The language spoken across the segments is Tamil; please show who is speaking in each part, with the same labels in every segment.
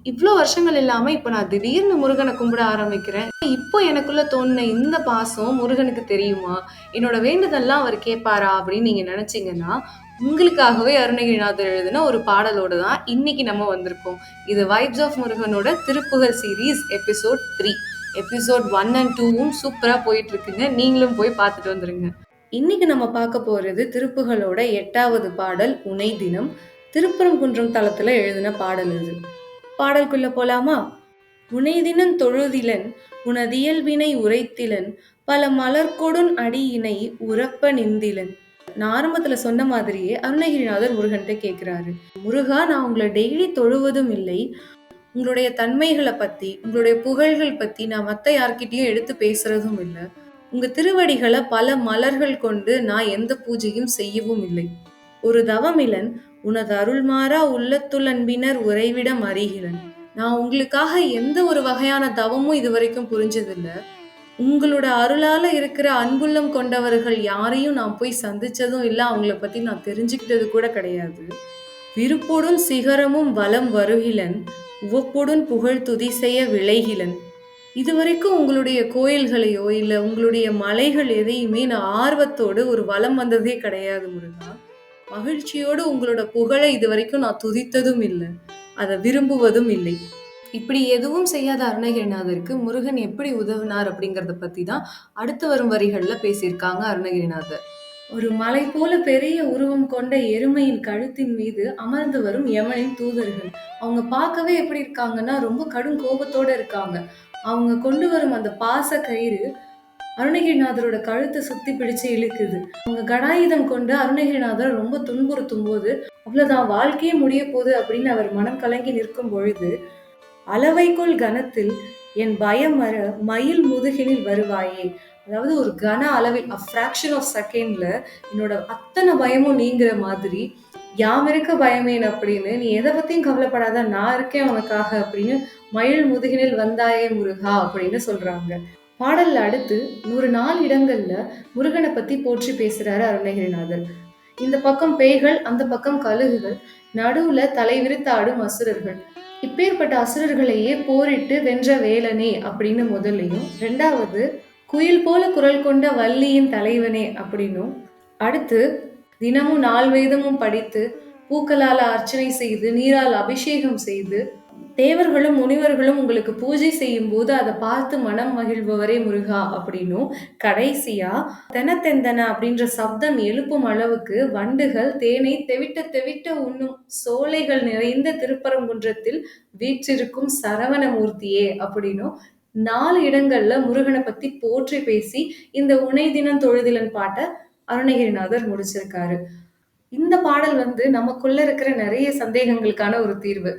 Speaker 1: இவ்ளோ வருஷங்கள் இல்லாம, இப்ப நான் திடீர்னு முருகன கும்பிட ஆரம்பிக்கிறேன். இப்போ எனக்குள்ள தோணுன இந்த பாசம் முருகனுக்கு தெரியுமா? என்னோட வேண்டுதல்லாம் அவரு கேட்பாரா? அப்படின்னு நீங்க நெனச்சீங்கன்னா, உங்களுக்காகவே அருணகிரிநாதர் எழுதின ஒரு பாடலோட தான் இன்னைக்கு நம்ம வந்திருக்கோம். இது வைப்ஸ் ஆஃப் முருகனோட Thiruppugazh series episode 3. Episode 1 and 2வும் சூப்பரா போயிட்டு இருக்குங்க. நீங்களும் போய் பார்த்துட்டு வந்துருங்க. இன்னைக்கு நம்ம பார்க்க போறது திருப்புகளோட 8வது பாடல் உனை தினம். திருப்பரங்குன்றம் தலத்துல எழுதின பாடல் இது. பாடலுக்குள்ள போலாமா? உனைதினன் தொழுதிலன் உனதியல்வினை உரைத்திலன் பல மலர்கொடுன் அடியினை உரப்ப நிந்திலன். நான் ஆரம்பத்துல சொன்ன மாதிரியே அருணகிரிநாதர் முருகன்ட்ட கேக்குறாரு. முருகா, நான் உங்களை டெய்லி தொழுவதும் இல்லை. உங்களுடைய தன்மைகளை பத்தி, உங்களுடைய புகழ்கள் பத்தி நான் மத்த யார்கிட்டயும் எடுத்து பேசுறதும் இல்லை. உங்க திருவடிகளை பல மலர்கள் கொண்டு நான் எந்த பூஜையும் செய்யவும் இல்லை. ஒரு தவமிலன் உனது அருள்மாறா உள்ளத்துள் அன்பினர் உறைவிடம் அறிகிலன். நான் உங்களுக்காக எந்த ஒரு வகையான தவமும் இதுவரைக்கும் புரிஞ்சதில்லை. உங்களோட அருளால இருக்கிற அன்புள்ளம் கொண்டவர்கள் யாரையும் நான் போய் சந்திச்சதும் இல்லை. அவங்கள பத்தி நான் தெரிஞ்சுக்கிட்டது கூட கிடையாது. விருப்பொடும் சிகரமும் வலம் வருகிலன் உவப்பொடும் புகழ் துதி செய்ய விளைகிலன். இதுவரைக்கும் உங்களுடைய கோயில்களையோ இல்ல உங்களுடைய மலைகள் எதையுமே நான் ஆர்வத்தோடு ஒரு வலம் வந்ததே கிடையாது முருகா. மகிழ்ச்சியோடு உங்களோட புகழை இதுவரைக்கும் நான் துதித்ததும் இல்லை, அதை விரும்புவதும் இல்லை. இப்படி எதுவும் செய்யாத அருணகிரிநாதருக்கு முருகன் எப்படி உதவினார் அப்படிங்கறத பத்தி தான் அடுத்து வரும் வரிகள்ல பேசியிருக்காங்க அருணகிரிநாதர். ஒரு மலை போல பெரிய உருவம் கொண்ட எருமையின் கழுத்தின் மீது அமர்ந்து வரும் யமனின் தூதர்கள். அவங்க பார்க்கவே எப்படி இருக்காங்கன்னா ரொம்ப கடும் கோபத்தோட இருக்காங்க. அவங்க கொண்டு வரும் அந்த பாச கயிறு அருணகிரிநாதரோட கழுத்தை சுத்தி பிடிச்சு இழுக்குது. அவங்க கடாயுதம் கொண்டு அருணகிரிநாதர் ரொம்ப துன்புறுத்தும் போது அவ்வளவுதான், வாழ்க்கையே முடிய போகுது அப்படின்னு அவர் மனம் கலங்கி நிற்கும் பொழுது, அளவைக்குள் கனத்தில் என் பயம் வர மயில் முதுகினில் வருவாயே. அதாவது ஒரு கன அளவில் ஃபிராக்ஷன் ஆஃப் செகண்ட்ல என்னோட அத்தனை பயமும் நீங்கிற மாதிரி, யாம் இருக்க பயமேன் அப்படின்னு, நீ எதை பத்தியும் கவலைப்படாத, நான் இருக்கேன் உனக்காக அப்படின்னு மயில் முதுகினில் வந்தாயே முருகா அப்படின்னு சொல்றாங்க. பாடல்ல அடுத்து 104 இடங்கள்ல முருகனை பத்தி போற்றி பேசுறாரு அருணகிரிநாதர். இந்த பக்கம் பேய்கள், அந்த பக்கம் கழுகுகள், நடுவுல தலைவிரித்தாடும் அசுரர்கள். இப்பேற்பட்ட அசுரர்களையே போரிட்டு வென்ற வேலனே அப்படின்னு முதல்லையும், ரெண்டாவது குயில் போல குரல் கொண்ட வள்ளியின் தலைவனே அப்படின்னும், அடுத்து தினமும் 4 வேதமும் படித்து பூக்களால் அர்ச்சனை செய்து நீரால் அபிஷேகம் செய்து தேவர்களும் முனிவர்களும் உங்களுக்கு பூஜை செய்யும் போது அதை பார்த்து மனம் மகிழ்பவரே முருகா அப்படின்னும், கடைசியா தெனத்தெந்தன அப்படின்ற சப்தம் எழுப்பும் அளவுக்கு வண்டுகள் தேனை தெவிட்ட தெவிட்ட உண்ணும் சோலைகள் நிறைந்த திருப்பரங்குன்றத்தில் வீற்றிருக்கும் சரவணமூர்த்தியே அப்படின்னும் 4 இடங்கள்ல முருகனை பத்தி போற்றி பேசி இந்த உனை தினம் தொழுதிலன் பாட்டை அருணகிரிநாதர் முடிச்சிருக்காரு. இந்த பாடல் நமக்குள்ள இருக்கிற நிறைய சந்தேகங்களுக்கான ஒரு தீர்வு.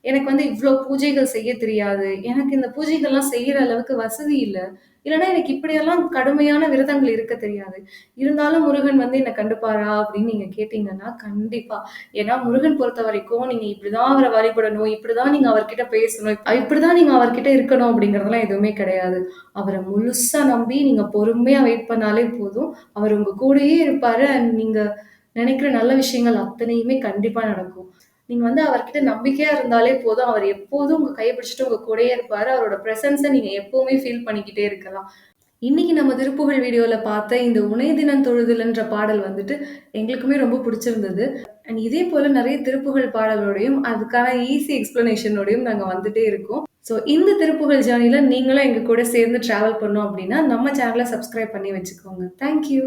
Speaker 1: எனக்கு இவ்ளோ பூஜைகள் செய்ய தெரியாது. எனக்கு இந்த பூஜைகள்லாம் செய்யற அளவுக்கு வசதி இல்ல. இல்லன்னா எனக்கு இப்படியெல்லாம் கடுமையான விரதங்கள் இருக்க தெரியாது. இருந்தாலும் முருகன் என்ன கண்டுப்பாரா அப்படின்னு நீங்க கேட்டீங்கன்னா, கண்டிப்பா. ஏன்னா முருகன் பொறுத்தவரைக்கும் நீங்க இப்படிதான் அவரை வழிபடணும், இப்படிதான் நீங்க அவர்கிட்ட பேசணும், இப்படிதான் நீங்க அவர்கிட்ட இருக்கணும் அப்படிங்கறதெல்லாம் எதுவுமே கிடையாது. அவரை முழுசா நம்பி நீங்க பொறுமையா வெயிட் பண்ணாலே போதும். அவர் உங்க கூடயே இருப்பாரு. அண்ட் நீங்க நினைக்கிற நல்ல விஷயங்கள் அத்தனையுமே கண்டிப்பா நடக்கும். நீங்க அவர்கிட்ட நம்பிக்கையா இருந்தாலே போதும். அவர் எப்போதும் உங்க கையை பிடிச்சிட்டு உங்க கூடயே இருப்பாரு. அவரோட பிரசன்ஸை நீங்க எப்பவுமே ஃபீல் பண்ணிக்கிட்டே இருக்கலாம். இன்னைக்கு நம்ம திருப்புகழ் வீடியோல பார்த்த இந்த உனை தினம் தொழுதல்ன்ற பாடல் எங்களுக்குமே ரொம்ப பிடிச்சிருந்தது. அண்ட் இதே போல நிறைய திருப்புகழ் பாடலோடையும் அதுக்கான ஈஸி எக்ஸ்பிளனேஷனோடையும் நாங்க வந்துட்டே இருக்கோம். ஸோ இந்த திருப்புகழ் ஜேர்னில நீங்களும் எங்க கூட சேர்ந்து டிராவல் பண்ணோம் அப்படின்னா நம்ம சேனலை சப்ஸ்கிரைப் பண்ணி வச்சுக்கோங்க. தேங்க்யூ.